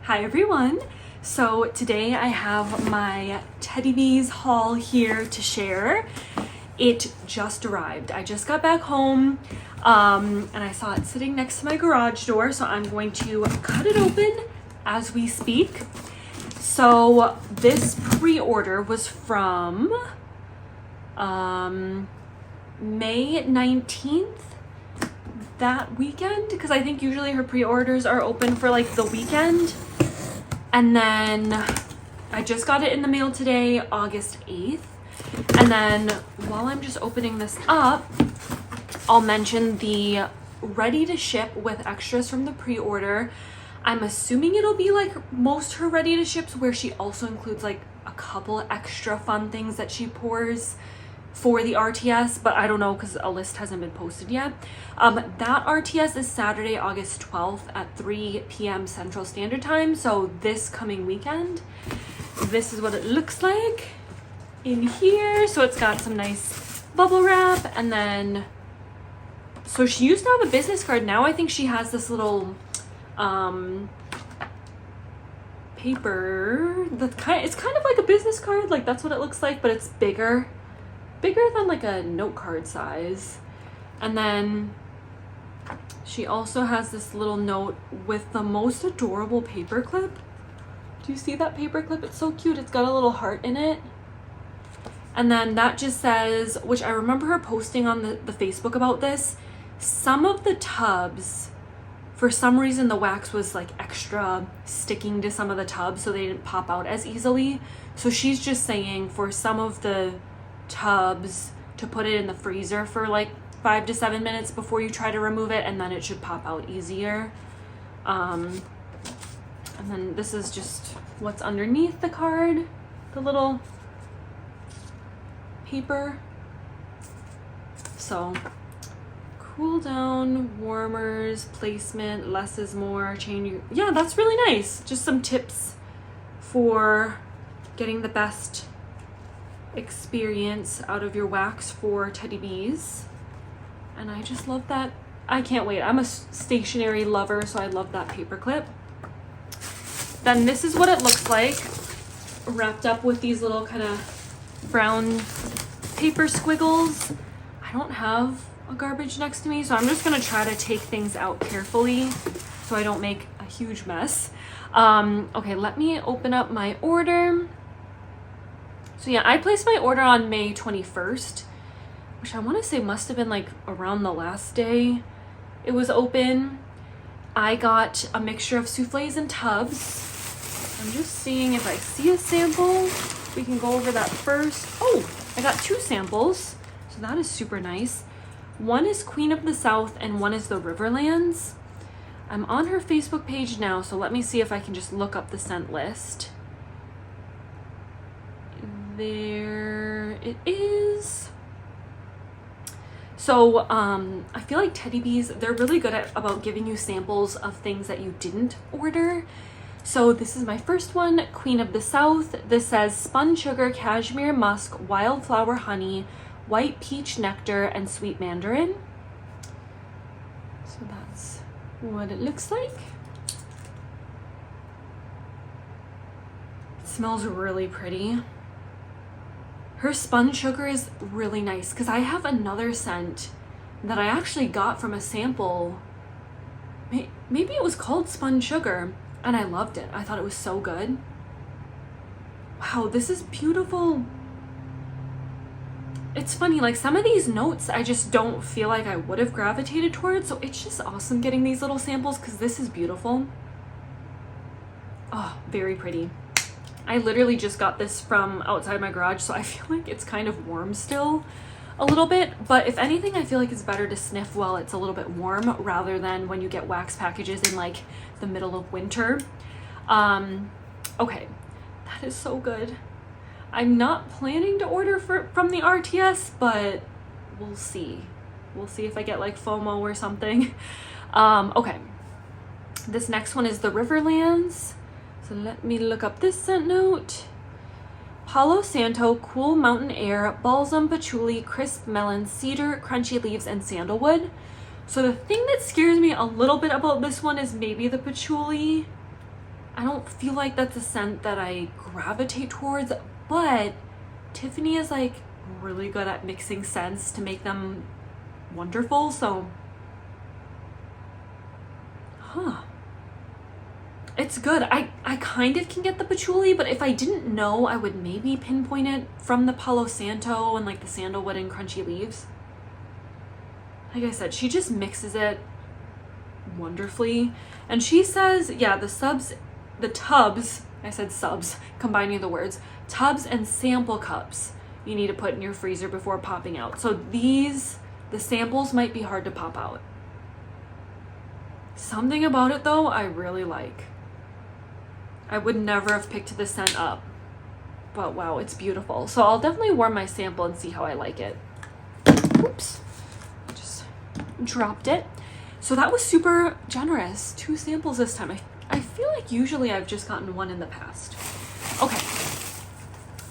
Hi everyone! So today I have my Teddy Bees haul here to share. It just arrived. I just got back home and I saw it sitting next to my garage door, so I'm going to cut it open as we speak. So this pre-order was from May 19th, that weekend, because I think usually her pre-orders are open for like the weekend. And then I just got it in the mail today, August 8th. And then while I'm just opening this up, I'll mention the ready to ship with extras from the pre-order. I'm assuming it'll be like most her ready to ships, where she also includes like a couple extra fun things that she pours for the RTS, but I don't know because a list hasn't been posted yet. That RTS is Saturday, August 12th at 3 p.m. Central Standard Time, so this coming weekend. This is what it looks like in here. So it's got some nice bubble wrap, and then so she used to have a business card. Now I think she has this little paper that's it's kind of like a business card, like that's what it looks like, but it's bigger than like a note card size. And then she also has this little note with the most adorable paper clip. Do you see that paper clip? It's so cute. It's got a little heart in it. And then that just says, which I remember her posting on the Facebook about this, some of the tubs, for some reason the wax was like extra sticking to some of the tubs, so they didn't pop out as easily. So she's just saying for some of the tubs to put it in the freezer for like 5 to 7 minutes before you try to remove it, and then it should pop out easier. And then this is just what's underneath the card, the little paper. So cool down, warmers, placement, less is more, yeah, that's really nice. Just some tips for getting the best experience out of your wax for Teddy Bees. And I just love that. I can't wait. I'm a stationery lover, so I love that paper clip. Then this is what it looks like, wrapped up with these little kind of brown paper squiggles. I don't have a garbage next to me, so I'm just gonna try to take things out carefully so I don't make a huge mess. Okay, let me open up my order. So yeah, I placed my order on May 21st, which I want to say must have been like around the last day it was open. I got a mixture of souffles and tubs. I'm just seeing if I see a sample. We can go over that first. Oh, I got 2 samples, so that is super nice. One is Queen of the South and one is the Riverlands. I'm on her Facebook page now, so let me see if I can just look up the scent list. There it is. So I feel like Teddy Bees, they're really good about giving you samples of things that you didn't order. So this is my first one, Queen of the South. This says spun sugar, cashmere musk, wildflower honey, white peach nectar, and sweet mandarin. So that's what it looks like. It smells really pretty. Her spun sugar is really nice, because I have another scent that I actually got from a sample. Maybe it was called spun sugar, and I loved it. I thought it was so good. Wow, this is beautiful. It's funny, like some of these notes I just don't feel like I would have gravitated towards, so it's just awesome getting these little samples because this is beautiful. Oh, very pretty. I literally just got this from outside my garage, so I feel like it's kind of warm still a little bit, but if anything, I feel like it's better to sniff while it's a little bit warm rather than when you get wax packages in like the middle of winter. Okay, that is so good. I'm not planning to order from the RTS, but we'll see. We'll see if I get like FOMO or something. Okay, this next one is the Riverlands. So let me look up this scent note. Palo, Santo, cool mountain air, balsam, patchouli, crisp melon, cedar, crunchy leaves, and sandalwood. So the thing that scares me a little bit about this one is maybe the patchouli. I don't feel like that's a scent that I gravitate towards, but Tiffany is like really good at mixing scents to make them wonderful. So, it's good. I kind of can get the patchouli, but if I didn't know, I would maybe pinpoint it from the Palo Santo and like the sandalwood and crunchy leaves. Like I said, she just mixes it wonderfully. And she says, yeah, the tubs, I said subs, combining the words, tubs and sample cups you need to put in your freezer before popping out. So the samples might be hard to pop out. Something about it though, I really like. I would never have picked this scent up, but wow, it's beautiful. So I'll definitely warm my sample and see how I like it. Oops, just dropped it. So that was super generous. 2 samples this time. I feel like usually I've just gotten 1 in the past. Okay,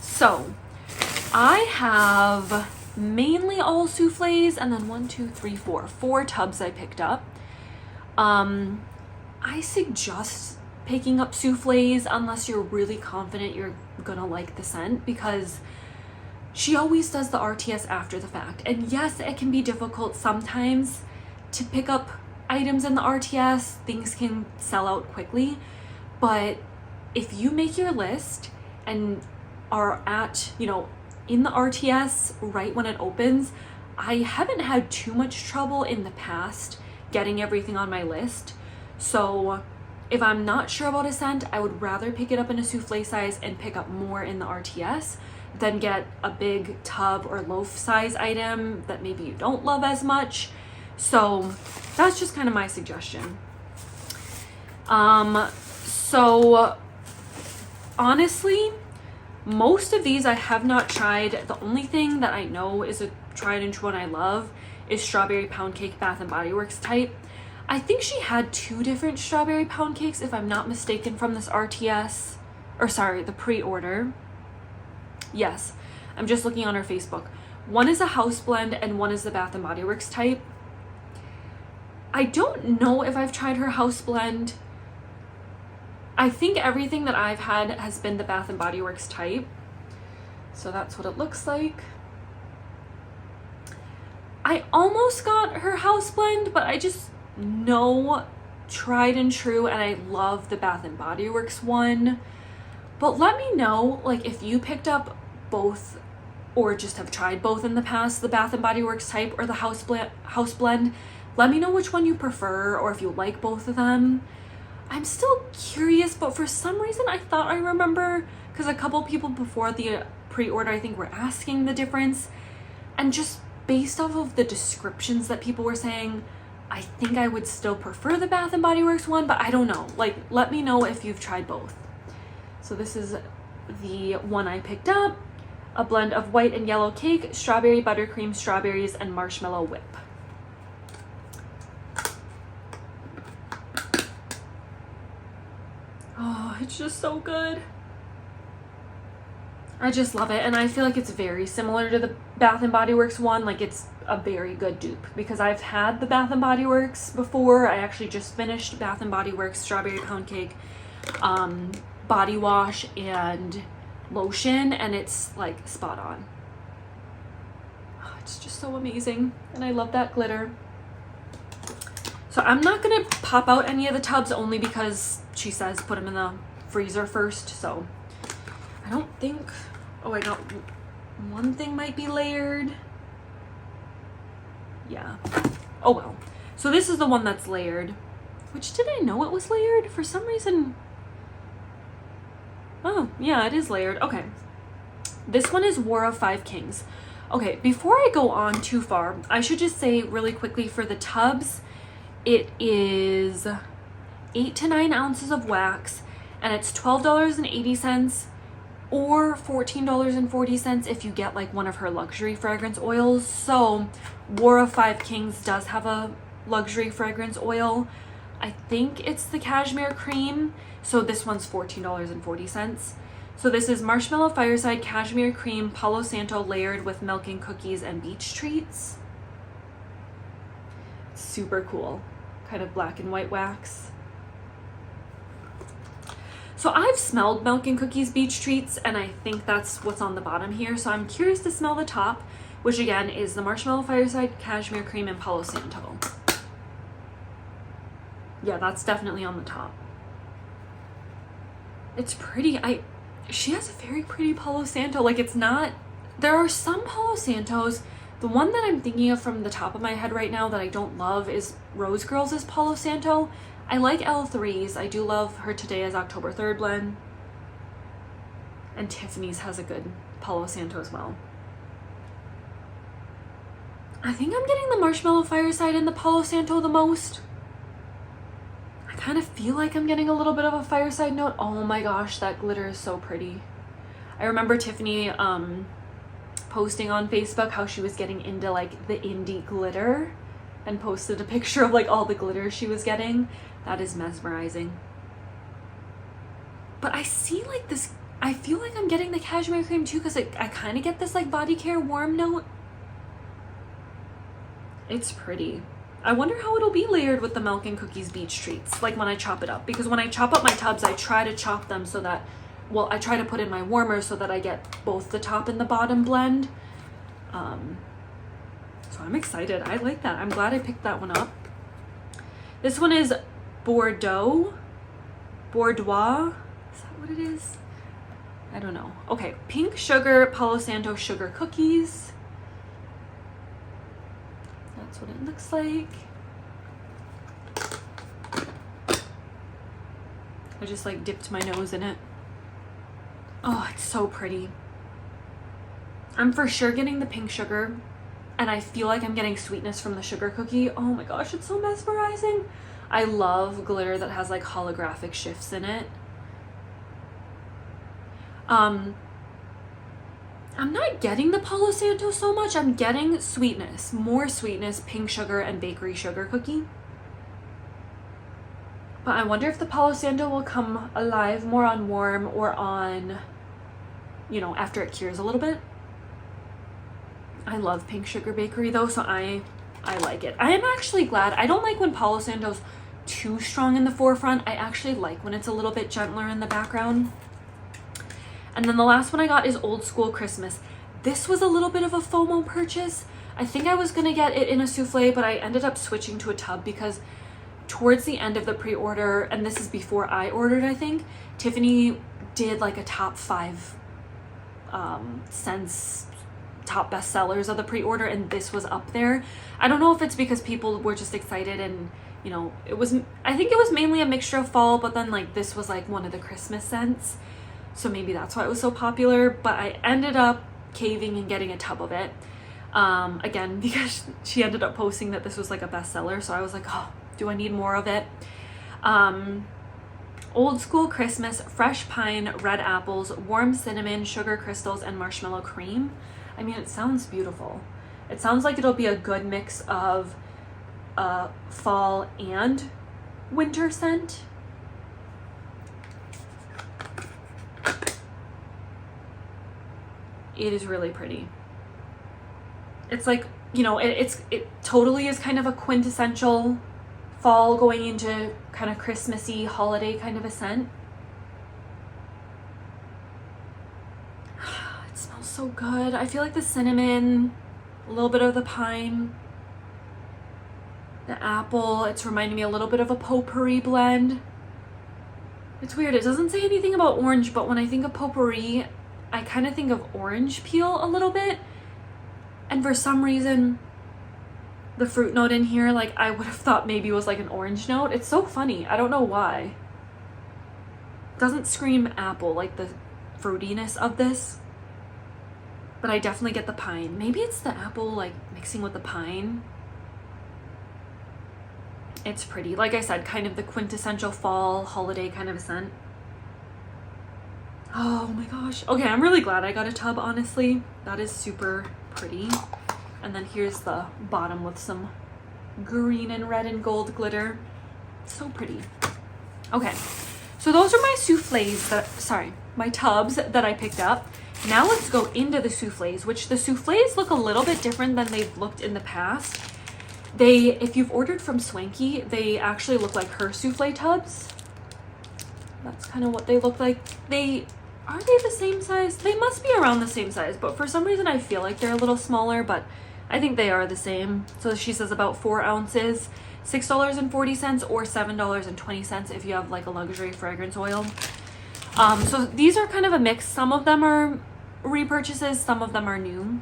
so I have mainly all souffles, and then 1, 2, 3, 4 tubs I picked up. I suggest picking up souffles unless you're really confident you're gonna like the scent, because she always does the RTS after the fact. And yes, it can be difficult sometimes to pick up items in the RTS. Things can sell out quickly, but if you make your list and are at, in the RTS right when it opens, I haven't had too much trouble in the past getting everything on my list. So if I'm not sure about a scent, I would rather pick it up in a souffle size and pick up more in the RTS than get a big tub or loaf size item that maybe you don't love as much. So that's just kind of my suggestion. So honestly, most of these I have not tried. The only thing that I know is a tried and true one I love is strawberry pound cake Bath and Body Works type. I think she had 2 different strawberry pound cakes, if I'm not mistaken, from this RTS, or sorry, the pre-order. Yes, I'm just looking on her Facebook. One is a house blend and one is the Bath and Body Works type. I don't know if I've tried her house blend. I think everything that I've had has been the Bath and Body Works type. So that's what it looks like. I almost got her house blend, but I just know tried and true, and I love the Bath and Body Works one. But let me know, like, if you picked up both or just have tried both in the past, the Bath and Body Works type or the house blend. Let me know which one you prefer, or if you like both of them. I'm still curious, but for some reason I thought I remember, because a couple people before the pre-order I think were asking the difference, and just based off of the descriptions that people were saying, I think I would still prefer the Bath and Body Works one, but I don't know. Like, let me know if you've tried both. So this is the one I picked up, a blend of white and yellow cake, strawberry buttercream, strawberries, and marshmallow whip. Oh, it's just so good. I just love it, and I feel like it's very similar to the Bath and Body Works one. Like, it's a very good dupe, because I've had the Bath and Body Works before. I actually just finished Bath and Body Works strawberry pound cake body wash and lotion, and it's like spot on. Oh, it's just so amazing, and I love that glitter. So I'm not gonna pop out any of the tubs, only because she says put them in the freezer first. So I don't think, oh, I got one thing might be layered. Yeah, oh well. So this is the one that's layered, which, did I know it was layered? For some reason, oh yeah, it is layered. Okay, this one is War of 5 Kings. Okay, before I go on too far, I should just say really quickly, for the tubs, it is 8 to 9 ounces of wax, and it's $12.80 or $14.40 if you get like one of her luxury fragrance oils. So War of 5 Kings does have a luxury fragrance oil. I think it's the Cashmere Cream. So this one's $14.40. So this is Marshmallow Fireside Cashmere Cream Palo Santo layered with milk and cookies and beach treats. Super cool. Kind of black and white wax. So I've smelled Milk and Cookies Beach Treats, and I think that's what's on the bottom here. So I'm curious to smell the top, which again is the Marshmallow Fireside, Cashmere Cream, and Palo Santo. Yeah, that's definitely on the top. It's pretty. She has a very pretty Palo Santo. Like, it's not, there are some Palo Santos. The one that I'm thinking of from the top of my head right now that I don't love is Rose Girls' Palo Santo. I like L3's. I do love her Today is October 3rd blend. And Tiffany's has a good Palo Santo as well. I think I'm getting the Marshmallow Fireside and the Palo Santo the most. I kind of feel like I'm getting a little bit of a fireside note. Oh my gosh, that glitter is so pretty. I remember Tiffany posting on Facebook how she was getting into like the indie glitter and posted a picture of like all the glitter she was getting. That is mesmerizing. But I see like this, I feel like I'm getting the cashmere cream too, because I kind of get this like body care warm note. It's pretty. I wonder how it'll be layered with the Milk and Cookies Beach Treats, like when I chop it up. Because when I chop up my tubs, I try to chop them so that, well, I try to put in my warmer so that I get both the top and the bottom blend. So I'm excited. I like that. I'm glad I picked that one up. This one is Boudoir. Is that what it is? I don't know. Okay, pink sugar Palo Santo sugar cookies. That's what it looks like. I just like dipped my nose in it. Oh, it's so pretty. I'm for sure getting the pink sugar, and I feel like I'm getting sweetness from the sugar cookie. Oh my gosh, it's so mesmerizing. I love glitter that has like holographic shifts in it. I'm not getting the Palo Santo so much. I'm getting sweetness, more sweetness, pink sugar, and bakery sugar cookie. But I wonder if the Palo Santo will come alive more on warm or on, you know, after it cures a little bit. I love pink sugar bakery though, so I like it. I am actually glad. I don't like when Palo Santo's too strong in the forefront. I actually like when it's a little bit gentler in the background. And then the last one I got is Old School Christmas. This was a little bit of a FOMO purchase. I think I was gonna get it in a souffle, but I ended up switching to a tub because towards the end of the pre-order, and this is before I ordered, I think, Tiffany did like a top 5 scents, top bestsellers of the pre-order, and this was up there. I don't know if it's because people were just excited and, you know, I think it was mainly a mixture of fall, but then like this was like one of the Christmas scents. So maybe that's why it was so popular, but I ended up caving and getting a tub of it. Again, because she ended up posting that this was like a bestseller, so I was like, oh, do I need more of it? Old School Christmas, fresh pine, red apples, warm cinnamon, sugar crystals, and marshmallow cream. I mean, it sounds beautiful. It sounds like it'll be a good mix of fall and winter scent. It is really pretty. It's like, you know, it totally is kind of a quintessential fall going into kind of Christmassy holiday kind of a scent. It smells so good. I feel like the cinnamon, a little bit of the pine, the apple, it's reminding me a little bit of a potpourri blend. It's weird, it doesn't say anything about orange, but when I think of potpourri, I kind of think of orange peel a little bit. And for some reason, the fruit note in here, like I would have thought maybe was like an orange note. It's so funny. I don't know why. It doesn't scream apple, like the fruitiness of this. But I definitely get the pine. Maybe it's the apple like mixing with the pine. It's pretty. Like I said, kind of the quintessential fall holiday kind of a scent. Oh my gosh. Okay, I'm really glad I got a tub, honestly. That is super pretty. And then here's the bottom with some green and red and gold glitter. So pretty. Okay, so those are my soufflés my tubs that I picked up. Now let's go into the soufflés, which the soufflés look a little bit different than they've looked in the past. If you've ordered from Swanky, they actually look like her soufflé tubs. That's kind of what they look like. Are they the same size? They must be around the same size, but for some reason I feel like they're a little smaller, but I think they are the same. So she says about 4 ounces, $6.40 or $7.20 if you have like a luxury fragrance oil. So these are kind of a mix. Some of them are repurchases, some of them are new.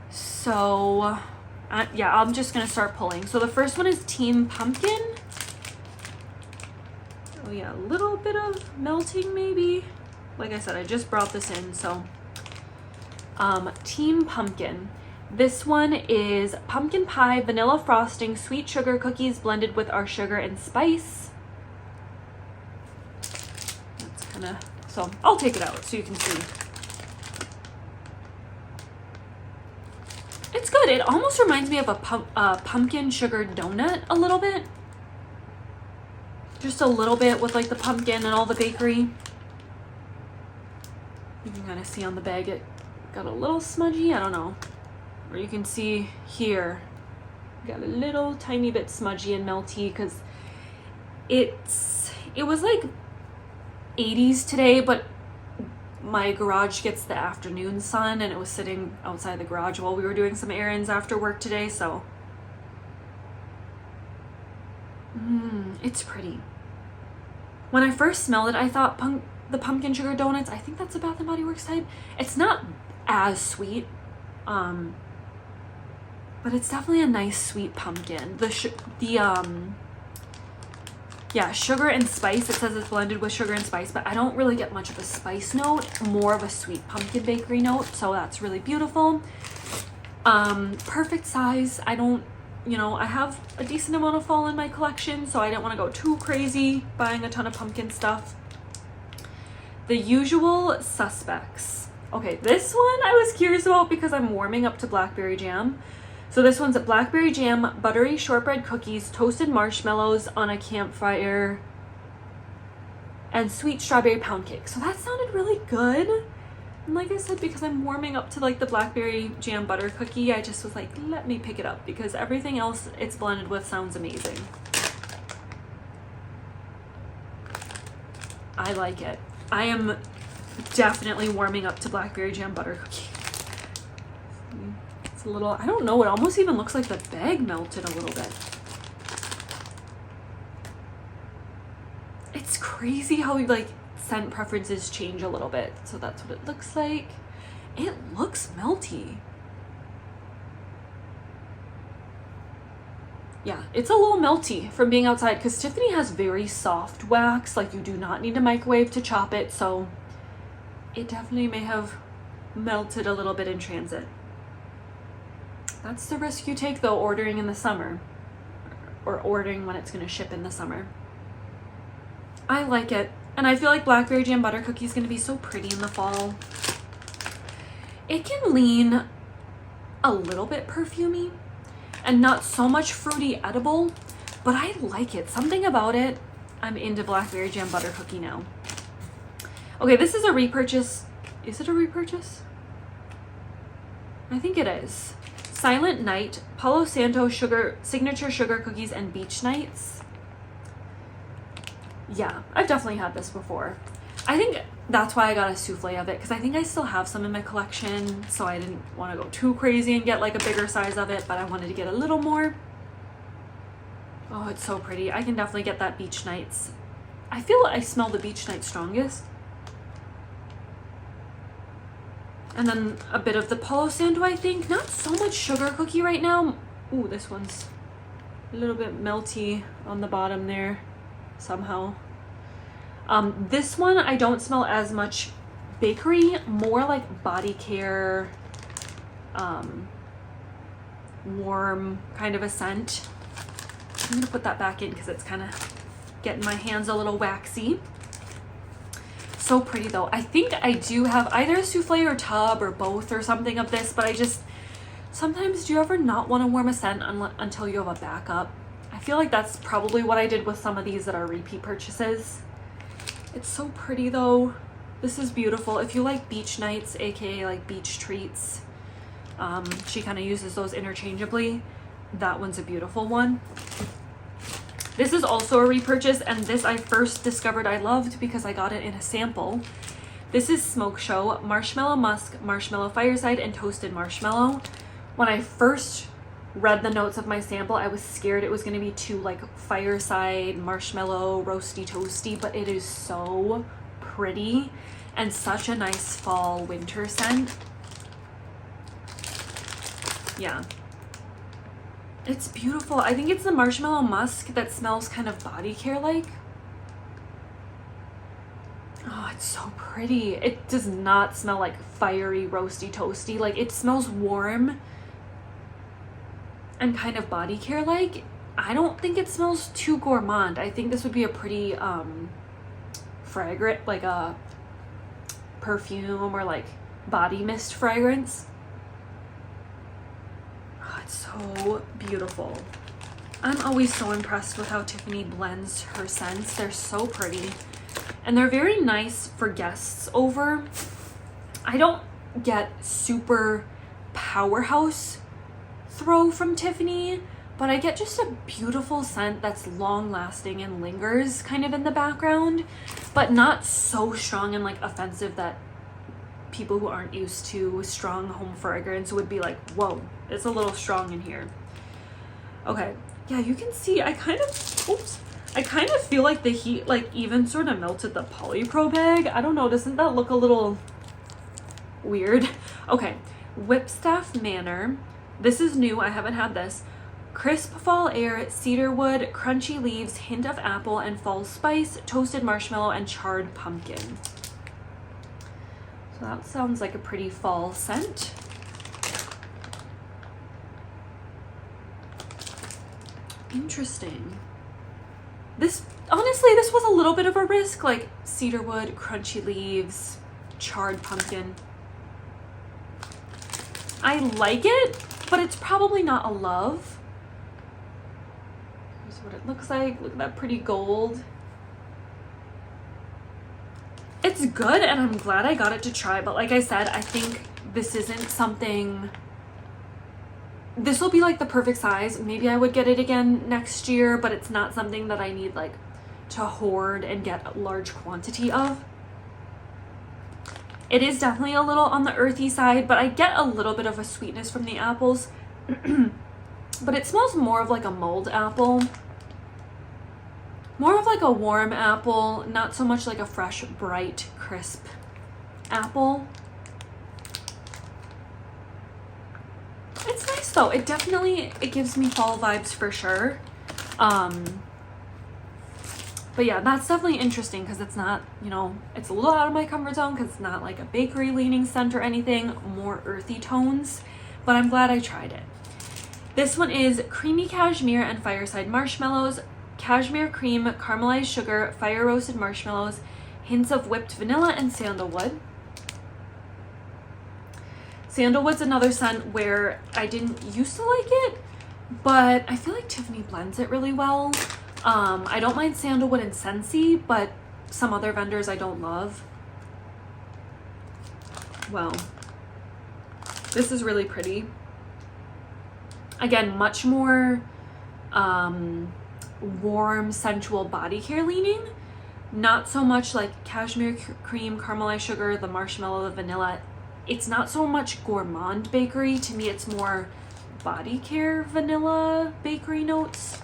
So yeah, I'm just gonna start pulling. So the first one is Team Pumpkin. Oh yeah, a little bit of melting maybe. Like I said, I just brought this in, so Team Pumpkin. This one is pumpkin pie, vanilla frosting, sweet sugar cookies blended with our sugar and spice. That's kind of, so I'll take it out so you can see. It's good. It almost reminds me of a pumpkin sugar donut a little bit. Just a little bit with like the pumpkin and all the bakery. You can kind of see on the bag it got a little smudgy. I don't know. Or you can see here, got a little tiny bit smudgy and melty because it was like 80s today, but my garage gets the afternoon sun and it was sitting outside the garage while we were doing some errands after work today, so it's pretty. When I first smelled it, I thought the pumpkin sugar donuts, I think that's a Bath & Body Works type. It's not as sweet, but it's definitely a nice sweet pumpkin. Yeah, sugar and spice. It says it's blended with sugar and spice, but I don't really get much of a spice note, more of a sweet pumpkin bakery note, so that's really beautiful. Perfect size. I don't, I have a decent amount of fall in my collection, so I didn't want to go too crazy buying a ton of pumpkin stuff. The Usual Suspects. Okay, this one I was curious about because I'm warming up to blackberry jam. So this one's blackberry jam, buttery shortbread cookies, toasted marshmallows on a campfire, and sweet strawberry pound cake. So that sounded really good. And like I said, because I'm warming up to like the blackberry jam butter cookie, I just was like, let me pick it up because everything else it's blended with sounds amazing. I like it. I am definitely warming up to blackberry jam butter cookie. It's a little, I don't know, it almost even looks like the bag melted a little bit. It's crazy how like scent preferences change a little bit. So that's what it looks like. It looks melty. Yeah, it's a little melty from being outside because Tiffany has very soft wax. Like you do not need a microwave to chop it. So it definitely may have melted a little bit in transit. That's the risk you take though, ordering in the summer or ordering when it's going to ship in the summer. I like it. And I feel like blackberry jam butter cookie is going to be so pretty in the fall. It can lean a little bit perfumey and not so much fruity edible, but I like it. Something about it. I'm into blackberry jam butter cookie now. Okay, this is a repurchase. Is it a repurchase? I think it is. Silent Night, Palo Santo signature sugar cookies and beach nights. Yeah, I've definitely had this before. I think that's why I got a souffle of it because I think I still have some in my collection, so I didn't want to go too crazy and get like a bigger size of it, but I wanted to get a little more. Oh, it's so pretty. I can definitely get that beach nights. I feel I smell the beach night strongest. And then a bit of the Palo Santo, I think. Not so much sugar cookie right now. Ooh, this one's a little bit melty on the bottom there somehow. This one, I don't smell as much bakery, more like body care, warm kind of a scent. I'm gonna put that back in because it's kind of getting my hands a little waxy. So pretty though. I think I do have either a souffle or tub or both or something of this, but I just sometimes do you ever not want to warm a scent until you have a backup? I feel like that's probably what I did with some of these that are repeat purchases. It's so pretty though. This is beautiful. If you like beach nights, aka like beach treats, she kind of uses those interchangeably. That one's a beautiful one. This is also a repurchase, and this I first discovered I loved because I got it in a sample. This is Smoke Show Marshmallow Musk, Marshmallow Fireside, and Toasted Marshmallow. When I first read the notes of my sample, I was scared it was going to be too like fireside, marshmallow, roasty, toasty, but it is so pretty and such a nice fall winter scent. Yeah. It's beautiful. I think it's the marshmallow musk that smells kind of body care like. Oh, it's so pretty. It does not smell like fiery, roasty, toasty. Like it smells warm and kind of body care like. I don't think it smells too gourmand. I think this would be a pretty fragrant, like a perfume or like body mist fragrance. It's so beautiful. I'm always so impressed with how Tiffany blends her scents. They're so pretty. And they're very nice for guests over. I don't get super powerhouse throw from Tiffany, but I get just a beautiful scent that's long lasting and lingers kind of in the background, but not so strong and like offensive that people who aren't used to strong home fragrance would be like, whoa, it's a little strong in here. Okay, yeah, you can see I kind of feel like the heat like even sort of melted the polypro bag. I don't know, doesn't that look a little weird? Okay, Whipstaff Manor. This is new, I haven't had this. Crisp fall air, cedarwood, crunchy leaves, hint of apple and fall spice, toasted marshmallow, and charred pumpkin. So that sounds like a pretty fall scent. Interesting. This, honestly, this was a little bit of a risk, like cedarwood, crunchy leaves, charred pumpkin. I like it, but it's probably not a love. Here's what it looks like. Look at that pretty gold. It's good, and I'm glad I got it to try, but like I said, I think this isn't something... This will be like the perfect size. Maybe I would get it again next year, but it's not something that I need like to hoard and get a large quantity of. It is definitely a little on the earthy side, but I get a little bit of a sweetness from the apples. But it smells more of like a mulled apple. More of like a warm apple, not so much like a fresh, bright, crisp apple. It's nice though. It gives me fall vibes for sure. But yeah, that's definitely interesting because it's not, you know, it's a little out of my comfort zone because it's not like a bakery leaning scent or anything, more earthy tones, but I'm glad I tried it. This one is Creamy Cashmere and Fireside Marshmallows, cashmere cream, caramelized sugar, fire roasted marshmallows, hints of whipped vanilla, and sandalwood. Sandalwood's another scent where I didn't used to like it, but I feel like Tiffany blends it really well. I don't mind sandalwood and Scentsy, but some other vendors I don't love. Well, this is really pretty. Again, much more warm, sensual body care leaning. Not so much like cashmere cream, caramelized sugar, the marshmallow, the vanilla. It's not so much gourmand bakery. To me, it's more body care vanilla bakery notes.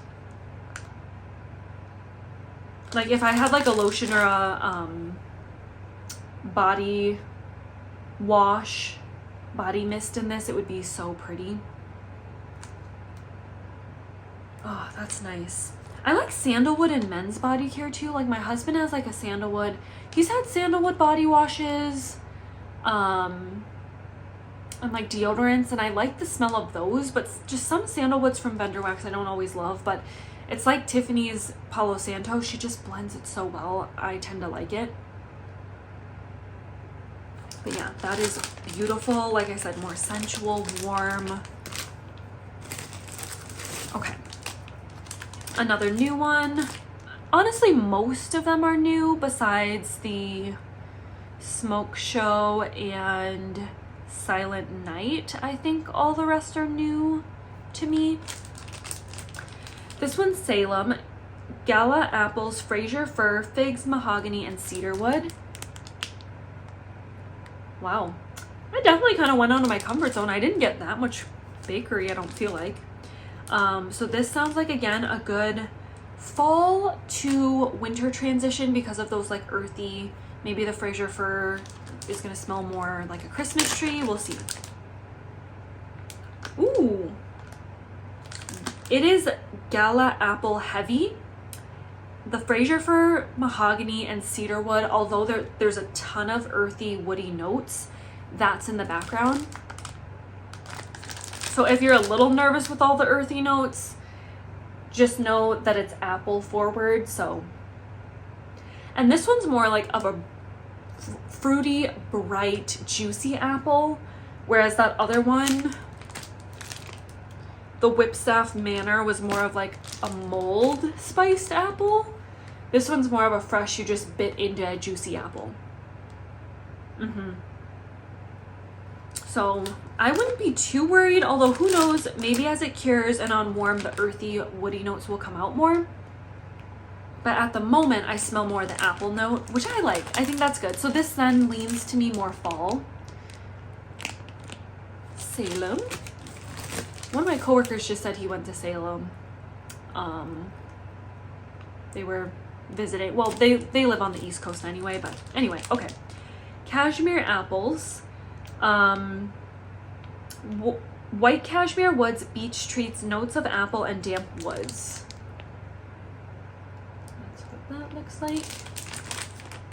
Like if I had like a lotion or a body wash, body mist in this, it would be so pretty. Oh, that's nice. I like sandalwood in men's body care too. Like my husband has like a sandalwood. He's had sandalwood body washes, and like deodorants, and I like the smell of those, but just some sandalwoods from Vendor Wax I don't always love, but it's like Tiffany's Palo Santo. She just blends it so well. I tend to like it. But yeah, that is beautiful. Like I said, more sensual, warm. Okay. Another new one. Honestly, most of them are new besides the Smoke Show and Silent Night. I think all the rest are new to me. This one's Salem. Gala apples, Fraser fir, figs, mahogany, and cedarwood. Wow. I definitely kind of went out of my comfort zone. I didn't get that much bakery, I don't feel like. So this sounds like, again, a good fall to winter transition because of those like earthy, maybe the Fraser fir is going to smell more like a Christmas tree. We'll see. Ooh. It is Gala apple heavy. The Fraser fir, mahogany, and cedarwood, although there's a ton of earthy, woody notes, that's in the background. So if you're a little nervous with all the earthy notes, just know that it's apple forward. So, and this one's more like of a fruity, bright, juicy apple, whereas that other one, the Whipstaff Manor, was more of like a mulled spiced apple. This one's more of a fresh, you just bit into a juicy apple. So I wouldn't be too worried, although who knows, maybe as it cures and on warm, the earthy, woody notes will come out more. But at the moment, I smell more the apple note, which I like. I think that's good. So this then leans to me more fall. Salem. One of my coworkers just said he went to Salem. They were visiting. Well, they live on the East Coast anyway, but anyway, okay. Cashmere apples. White cashmere woods, beech treats, notes of apple, and damp woods. That's what that looks like.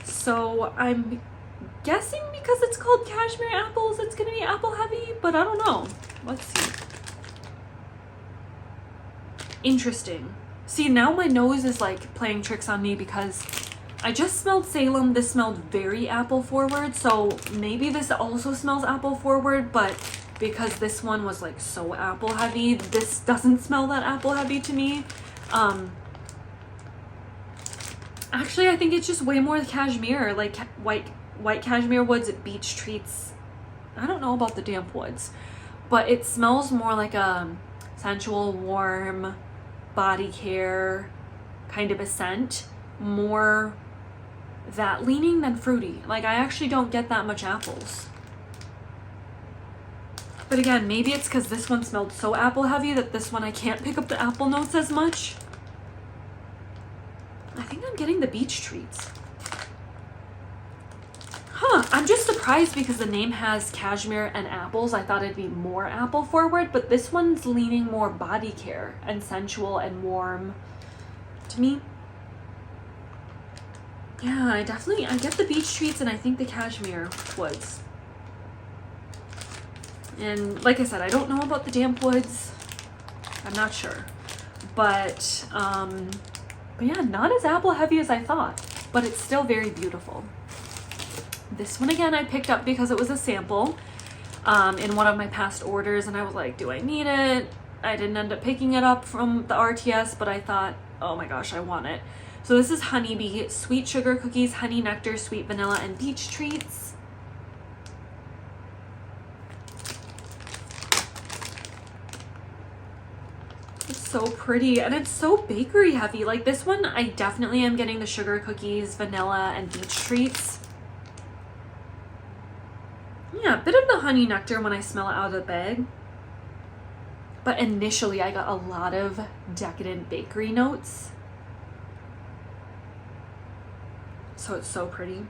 So I'm guessing because it's called cashmere apples, it's gonna be apple heavy, but I don't know. Let's see. Interesting. See, now my nose is like playing tricks on me because I just smelled Salem. This smelled very apple forward, so maybe this also smells apple forward, but because this one was like so apple heavy, this doesn't smell that apple heavy to me. Actually, I think it's just way more cashmere, like white cashmere woods, beech treats. I don't know about the damp woods, but it smells more like a sensual, warm, body care kind of a scent, more that leaning than fruity. Like, I actually don't get that much apples. But again, maybe it's because this one smelled so apple heavy that this one I can't pick up the apple notes as much. I think I'm getting the beech treats. Huh, I'm just surprised because the name has cashmere and apples. I thought it'd be more apple forward, but this one's leaning more body care and sensual and warm to me. Yeah, I get the beech treats and I think the cashmere woods. And like I said, I don't know about the damp woods. I'm not sure. But yeah, not as apple heavy as I thought, but it's still very beautiful. This one again I picked up because it was a sample in one of my past orders, and I was like, do I need it? I didn't end up picking it up from the RTS, but I thought, oh my gosh, I want it. So this is Honeybee, sweet sugar cookies, honey nectar, sweet vanilla, and beech treats. It's so pretty, and it's so bakery heavy. Like this one, I definitely am getting the sugar cookies, vanilla, and beech treats. Yeah, a bit of the honey nectar when I smell it out of the bag. But initially, I got a lot of decadent bakery notes. So it's so pretty.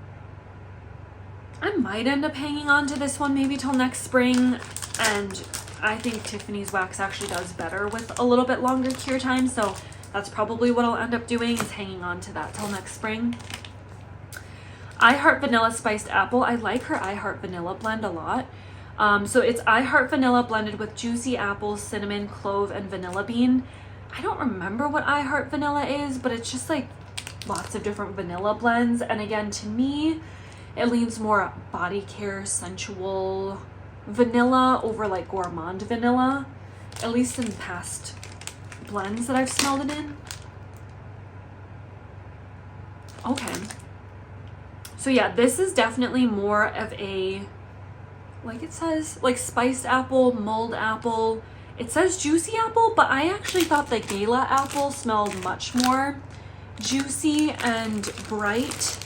I might end up hanging on to this one maybe till next spring, and I think Tiffany's wax actually does better with a little bit longer cure time, so that's probably what I'll end up doing, is hanging on to that till next spring. I Heart Vanilla Spiced Apple. I like her I Heart Vanilla blend a lot. So it's I Heart Vanilla blended with juicy apples, cinnamon, clove, and vanilla bean. I don't remember what I Heart Vanilla is, but it's just like lots of different vanilla blends. And again, to me, it leans more body care, sensual vanilla over like gourmand vanilla, at least in past blends that I've smelled it in. Okay. So yeah, this is definitely more of a, like it says, like spiced apple, mulled apple. It says juicy apple, but I actually thought the Gala apple smelled much more juicy and bright.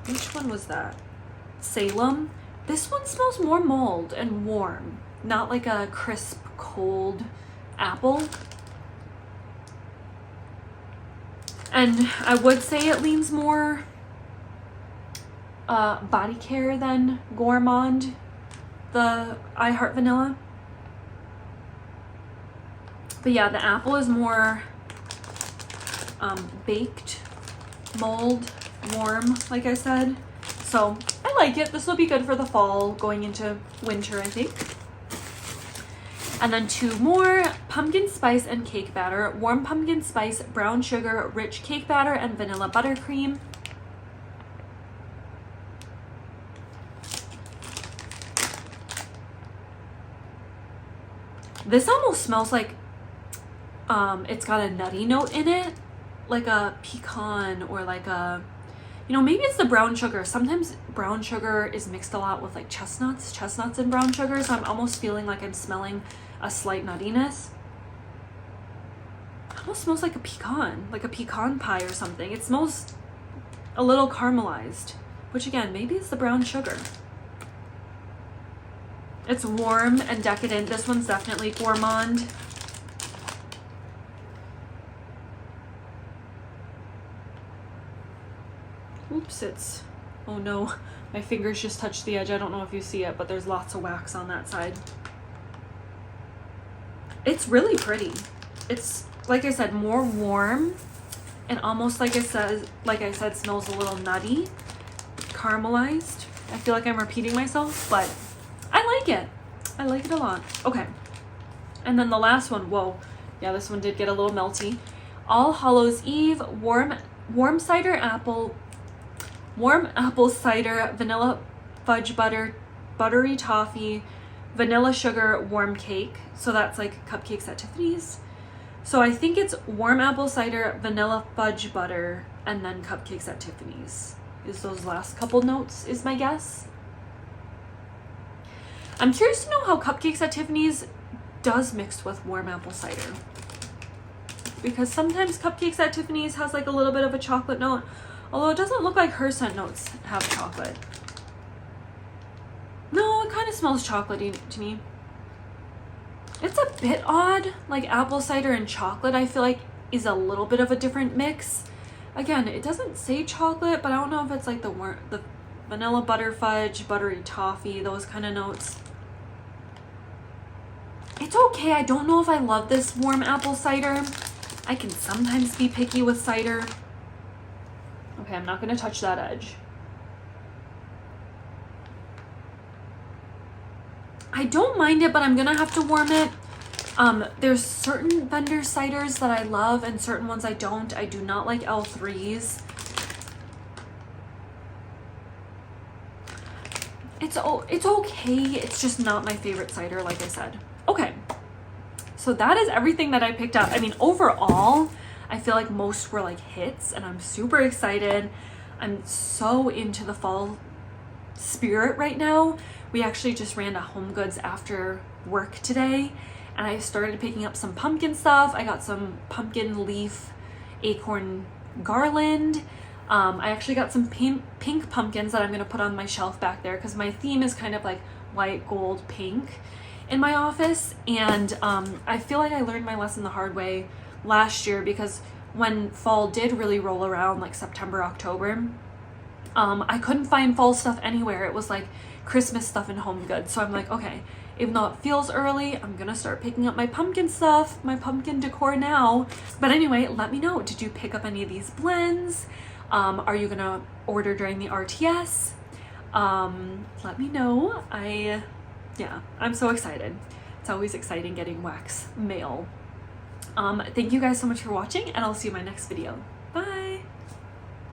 Which one was that? Salem. This one smells more mulled and warm, not like a crisp, cold apple. And I would say it leans more body care than gourmand, the I Heart Vanilla. But yeah, the apple is more baked, mulled, warm, like I said. So I like it. This will be good for the fall, going into winter, I think. And then 2 more, pumpkin spice and cake batter, warm pumpkin spice, brown sugar, rich cake batter, and vanilla buttercream. This almost smells like it's got a nutty note in it, like a pecan or like a, you know, maybe it's the brown sugar. Sometimes brown sugar is mixed a lot with like chestnuts and brown sugar. So I'm almost feeling like I'm smelling a slight nuttiness. It almost smells like a pecan pie or something. It smells a little caramelized, which again, maybe it's the brown sugar. It's warm and decadent. This one's definitely gourmand. Oops, oh no, my fingers just touched the edge. I don't know if you see it, but there's lots of wax on that side. It's really pretty. It's, like I said, more warm and almost like I said, smells a little nutty, caramelized. I feel like I'm repeating myself, but I like it. I like it a lot. Okay. And then the last one, whoa. Yeah, this one did get a little melty. All Hallows Eve, warm apple cider, vanilla fudge butter, buttery toffee, vanilla sugar, warm cake. So that's like cupcakes at Tiffany's. So I think it's warm apple cider, vanilla fudge butter, and then cupcakes at Tiffany's. Is those last couple notes, is my guess. I'm curious to know how cupcakes at Tiffany's does mix with warm apple cider. Because sometimes cupcakes at Tiffany's has like a little bit of a chocolate note. Although it doesn't look like her scent notes have chocolate. No, it kind of smells chocolatey to me. It's a bit odd, like apple cider and chocolate I feel like is a little bit of a different mix. Again, it doesn't say chocolate, but I don't know if it's like the vanilla butter fudge, buttery toffee, those kind of notes. It's okay. I don't know if I love this warm apple cider. I can sometimes be picky with cider. Okay, I'm not going to touch that edge. I don't mind it, but I'm going to have to warm it. There's certain vendor ciders that I love and certain ones I don't. I do not like L3s. It's okay. It's just not my favorite cider, like I said. Okay. So that is everything that I picked up. I mean, overall, I feel like most were like hits and I'm super excited. I'm so into the fall spirit right now. We actually just ran to Home Goods after work today and I started picking up some pumpkin stuff. I got some pumpkin leaf acorn garland. I actually got some pink pumpkins that I'm going to put on my shelf back there because my theme is kind of like white, gold, pink in my office. And I feel like I learned my lesson the hard way last year because when fall did really roll around, like September, October, I couldn't find fall stuff anywhere. It was like Christmas stuff in Home Goods. So I'm like, okay, even though it feels early, I'm gonna start picking up my pumpkin stuff, my pumpkin decor now. But anyway, let me know, did you pick up any of these blends? Are you gonna order during the RTS? Let me know. I'm so excited. It's always exciting getting wax mail. Thank you guys so much for watching and I'll see you in my next video. Bye.